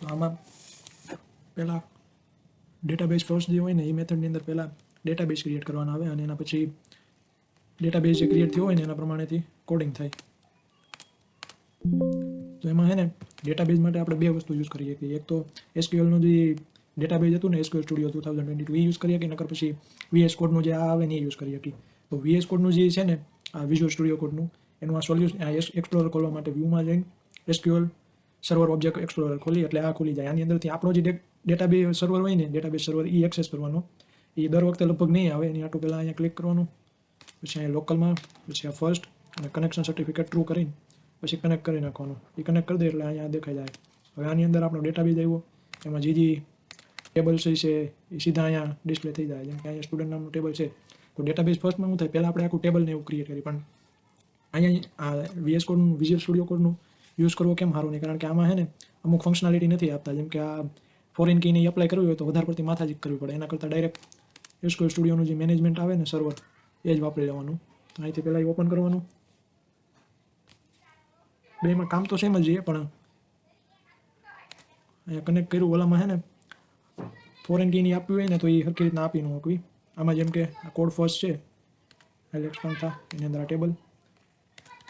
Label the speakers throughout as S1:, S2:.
S1: તો આમાં પહેલાં ડેટાબેઝ ફર્સ્ટ જે હોય ને એ મેથડની અંદર પહેલાં ડેટાબેઝ ક્રિએટ કરવાનો આવે અને એના પછી ડેટાબેઝ જે ક્રિએટ થયો હોય ને એના પ્રમાણેથી કોડિંગ થાય. તો એમાં છે ને ડેટાબેઝ માટે આપણે બે વસ્તુ યુઝ કરીએ કે એક તો એસક્યુએલનું જે ડેટાબેઝ હતું ને SQL Studio 2022 એ યુઝ કરીએ કે નકર પછી VS કોડનું જે આ આવે ને એ યુઝ કરીએ કે તો VS કોડનું જે છે ને આ વિઝ્યુઅલ સ્ટુડિયો કોડનું એનું આ સોલ્યુશન એક્સપ્લોરર ખોલવા માટે વ્યૂમાં જઈને SQL સર્વર ઓબ્જેક્ટ એક્સપ્લોરર ખોલી એટલે આ ખુલી જાય. આની અંદરથી આપણો જે ડેટાબેઝ સર્વર હોય ને ડેટાબેઝ સર્વર એ એક્સેસ કરવાનો. એ દર વખતે લગભગ નહીં આવે એની આટલું પહેલાં અહીંયા ક્લિક કરવાનું, પછી અહીંયા લોકલમાં, પછી આ ફર્સ્ટ અને કનેક્શન સર્ટિફિકેટ ટ્રુ કરીને પછી કનેક્ટ કરી નાખવાનું. એ કનેક્ટ કરી દે એટલે અહીંયા દેખાઈ જાય. હવે આની અંદર આપણો ડેટાબેઝ આવ્યો, એમાં જે ટેબલ્સ છે એ સીધા અહીંયા ડિસ્પ્લે થઈ જાય. જેમ કે અહીંયા સ્ટુડન્ટ નામનું ટેબલ છે તો ડેટાબેઝ ફર્સ્ટમાં શું થાય, પહેલાં આપણે આખું ટેબલને એવું ક્રિએટ કરી, પણ અહીંયા આ VS કોડનું વિઝ્યુઅલ સ્ટુડિયો કોડનું યુઝ કરવો કેમ સારું નહીં, કારણ કે આમાં છે ને અમુક ફંક્શનાલિટી નથી આપતા. જેમ કે આ ફોરેન કીને એપ્લાય કરવી હોય તો વધારે પડતી માથાજીક કરવી પડે. એના કરતાં ડાયરેક્ટ SQL સ્ટુડિયોનું જે મેનેજમેન્ટ આવે ને સર્વર એ જ વાપરી લેવાનું. તો અહીંથી પહેલાં એ ઓપન કરવાનું. બેમાં કામ તો સેમ જ છે, પણ અહીંયા કનેક્ટ કર્યું ઓલામાં છે ને ફોરેન કીની આપવી હોય ને તો એ સરખી રીતના આપી ન મૂકવી. આમાં જેમ કે આ કોડ ફર્સ્ટ છે એટલે એક્સપાન્ડ થા એની અંદર આ ટેબલ.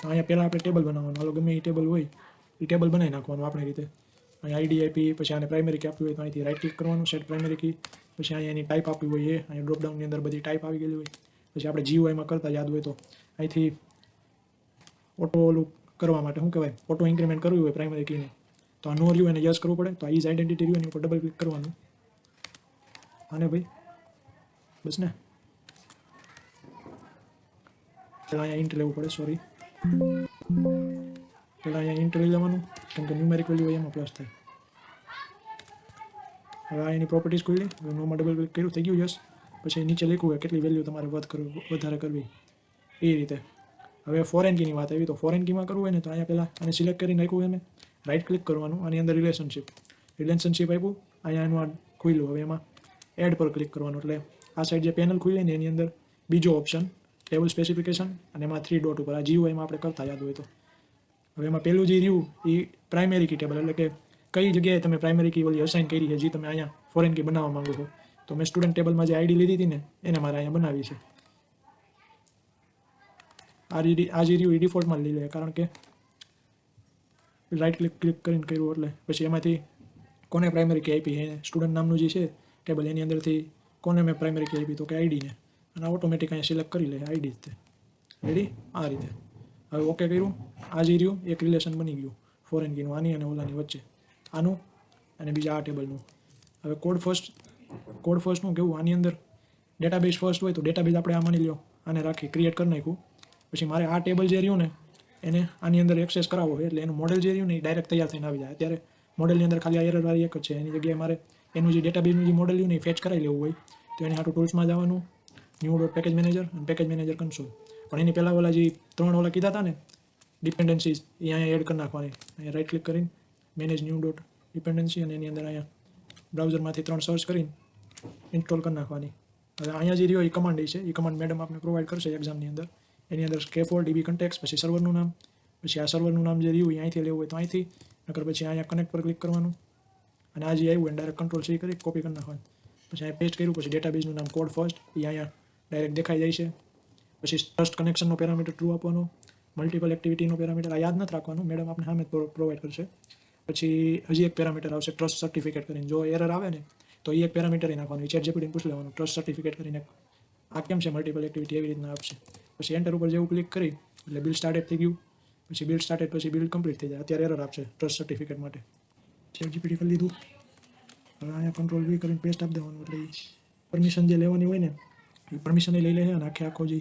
S1: અહીંયા પહેલાં આપણે ટેબલ બનાવવાનું, હાલો ગમે એ ટેબલ હોય એ ટેબલ બનાવી નાખવાનું આપણી રીતે. અહીંયા ID આપી, પછી આને પ્રાઇમરી કી આપવી હોય તો અહીંથી રાઇટ ક્લિક કરવાનું, સેટ પ્રાઇમરી કી. પછી અહીંયા એની ટાઈપ આપવી હોય એ અહીંયા ડ્રોપડાઉનની અંદર બધી ટાઈપ આવી ગયેલી હોય. પછી આપણે GUIમાં કરતા યાદ હોય તો અહીંથી ઓટો ઓલું કરવા માટે શું કહેવાય, ઓટો ઇન્ક્રીમેન્ટ કરવી હોય પ્રાઇમરી કીને તો આ નો રહ્યું એને યસ કરવું પડે. તો આ ઇઝ આઇડેન્ટિટી રહ્યું એની ઉપર ડબલ ક્લિક કરવાનું. આને ભાઈ બસ ને પહેલાં અહીંયા ઇન્ટ લેવું પડે, સોરી પહેલાં અહીંયા ઇન્ટ લઈ લેવાનું કેમ કે ન્યુમેરિક વેલ્યુ હોય એમાં પ્લસ થાય. હવે આ એની પ્રોપર્ટીઝ ખોલી, હવે નોમાં ડબલ ક્લિક કર્યું, થઈ ગયું યસ. પછી નીચે લખ્યું હોય કેટલી વેલ્યુ તમારે વધારે કરવી એ રીતે. હવે ફોરેન કીની વાત આવી તો ફોરેન કીમાં કરવું હોય ને તો અહીંયા પહેલાં આને સિલેક્ટ કરીને રાખ્યું એને રાઇટ ક્લિક કરવાનું, આની અંદર રિલેશનશિપ આપ્યું, અહીંયા એનું આ ખુલ્યું. હવે એમાં એડ પર ક્લિક કરવાનું એટલે આ સાઈડ જે પેનલ ખુલી ને એની અંદર બીજો ઓપ્શન ટેબલ સ્પેસિફિકેશન અને એમાં 3 ડોટ ઉપર આ GUIમાં આપણે કરતા યાદ હોય તો. હવે એમાં પહેલું જે રહ્યું એ પ્રાઇમરી કી ટેબલ, એટલે કે કઈ જગ્યાએ તમે પ્રાઇમરી કી ઓલી અસાઇન કરી છે જે તમે અહીંયા ફોરેન કી બનાવવા માંગો છો. તો મેં સ્ટુડન્ટ ટેબલમાં જે ID લીધી હતી ને એને મારે અહીંયા બનાવી છે. આ જે રહ્યું એ ડિફોલ્ટમાં લઈ લે, કારણ કે રાઇટ ક્લિક કરીને કર્યું એટલે પછી એમાંથી કોને પ્રાઇમરી કી આપી છે સ્ટુડન્ટ નામનું જે છે ટેબલ એની અંદરથી કોને મેં પ્રાઇમરી કી આપી તો કે ID ને, અને ઓટોમેટિક અહીંયા સિલેક્ટ કરી લે ID જ તે. રેડી, આ રીતે. હવે ઓકે કર્યું, આ જે રહ્યું એક રિલેશન બની ગયું ફોરેન કીનું આની અને ઓલાની વચ્ચે, આનું અને બીજા આ ટેબલનું. હવે કોડ ફર્સ્ટનું કેવું, આની અંદર ડેટાબેઝ ફર્સ્ટ હોય તો ડેટાબેઝ આપણે આ માની લ્યો આને રાખી ક્રિએટ કરી નાખ્યું. પછી મારે આ ટેબલ જે રહ્યું ને એને આની અંદર એક્સેસ કરાવવો હોય એટલે એનું મોડેલ જે રહ્યું ને એ ડાયરેક્ટ તૈયાર થઈને આવી જાય. અત્યારે મોડેલની અંદર ખાલી આ એરરવાળી એક જ છે, એની જગ્યાએ મારે એનું જે ડેટાબેઝનું જે મોડેલ રહ્યું ને એ ફેચ કરાવી લેવું હોય તો એને હાટું ટૂલ્સમાં જવાનું, ન્યૂ ડોટ પેકેજ મેનેજર અને પેકેજ મેનેજર કન્સોલ. પણ એની પહેલાં ઓલા જે 3 ઓલા કીધા હતા ને ડિપેન્ડન્સીઝ એ અહીંયા એડ કરી નાખવાની. અહીંયા રાઇટ ક્લિક કરીને મેનેજ ન્યૂ ડોટ ડિપેન્ડન્સી અને એની અંદર અહીંયા બ્રાઉઝરમાંથી 3 સર્ચ કરીને ઇન્સ્ટોલ કરી નાખવાની. હવે અહીંયા જે રહ્યો એ કમાન્ડ છે, એ કમાન્ડ મેડમ આપને પ્રોવાઈડ કરશે એક્ઝામની અંદર. એની અંદર સ્કેફોલ્ડ DB કન્ટેક્સ, પછી સર્વરનું નામ, પછી આ સર્વરનું નામ જે રહ્યું એ અહીંથી લેવું હોય તો અહીંથી, નકર પછી અહીંયા કનેક્ટ પર ક્લિક કરવાનું અને આ જે આવ્યું એને ડાયરેક્ટ કંટ્રોલ C કરી કોપી કરી નાખવાનું. પછી અહીંયા પેસ્ટ કર્યું, પછી ડેટાબેઝનું નામ કોડ ફર્સ્ટ એ અહીંયા ડાયરેક્ટ દેખાઈ જાય છે. પછી ટ્રસ્ટ કનેક્શનનો પેરામીટર ટ્રુ આપવાનો, મલ્ટિપલ એક્ટિવિટીનો પેરામીટર આ યાદ નથી રાખવાનું, મેડમ આપણે સામે પ્રોવાઈડ કરશે. પછી હજી એક પેરામીટર આવશે ટ્રસ્ટ સર્ટિફિકેટ કરીને, જો એરર આવે ને તો એ એક પેરામીટર નાખવાનું, ChatGPTને પૂછી લેવાનું ટ્રસ્ટ સર્ટિફિકેટ કરીને આ કેમ છે મલ્ટિપલ એક્ટિવિટી એવી રીતના આપશે. પછી એન્ટર ઉપર જેવું ક્લિક કરી એટલે બિલ્ડ સ્ટાર્ટેડ થઈ ગયું. પછી બિલ્ડ સ્ટાર્ટેડ પછી બિલ્ડ કમ્પ્લીટ થઈ જાય. અત્યારે એરર આપશે ટ્રસ્ટ સર્ટિફિકેટ માટે. ChatGPT કરી લીધું, હવે અહીંયા કંટ્રોલ V કરીને પેસ્ટ આપી દેવાનું એટલે પરમિશન જે લેવાની હોય ને એ પરમિશન લઈ લે છે અને આખો જે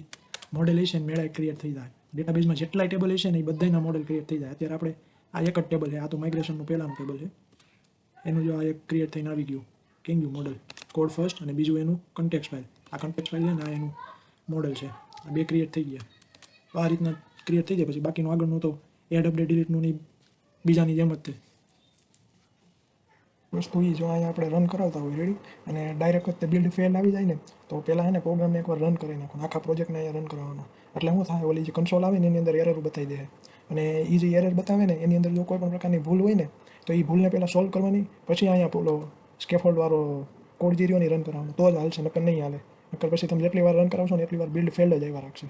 S1: મોડેલ હશે ને મેળા ક્રિએટ થઈ જાય. ડેટાબેઝમાં જેટલા ટેબલ હશે ને એ બધાના મોડેલ ક્રિએટ થઈ જાય. અત્યારે આપણે આ એક જ ટેબલ છે, આ તો માઇગ્રેશનનું પહેલાંનું ટેબલ છે, એનું જો આ એક ક્રિએટ થઈને આવી ગયું ગયું મોડેલ કોડ ફર્સ્ટ, અને બીજું એનું કન્ટેક્સ ફાઇલ. આ કન્ટેક્સ ફાઇલ છે ને આ એનું મોડેલ છે. આ બે ક્રિએટ થઈ ગયા. આ રીતના ક્રિએટ થઈ જાય. પછી બાકીનું આગળનું તો એડ અપડેટ ડિલીટનું નહીં બીજાની જેમ જ તે વસ્તુ એ જો અહીંયા આપણે રન કરાવતા હોય રેડી, અને ડાયરેક્ટ તે બિલ્ડ ફેલ આવી જાય ને તો પહેલાં એને પ્રોગ્રામને એકવાર રન કરી નાખવાનું, આખા પ્રોજેક્ટને અહીંયા રન કરવાનો. એટલે શું થાય, ઓલી જે કન્સોલ આવે ને એની અંદર એરર બતાવી દે અને એ જે એરર બતાવે ને એની અંદર જો કોઈ પણ પ્રકારની ભૂલ હોય ને તો એ ભૂલને પહેલાં સોલ્વ કરવાની, પછી અહીંયા પેલો સ્કેફોલ્ડવાળો કોડ જે રહ્યો ને રન કરાવવાનો, તો જ હાલશે, નકર નહીં હાલે. નકર પછી તમે જેટલી વાર રન કરાવશો ને એટલી વાર બિલ્ડ ફેલ્ડ જ આવ્યા રાખશે.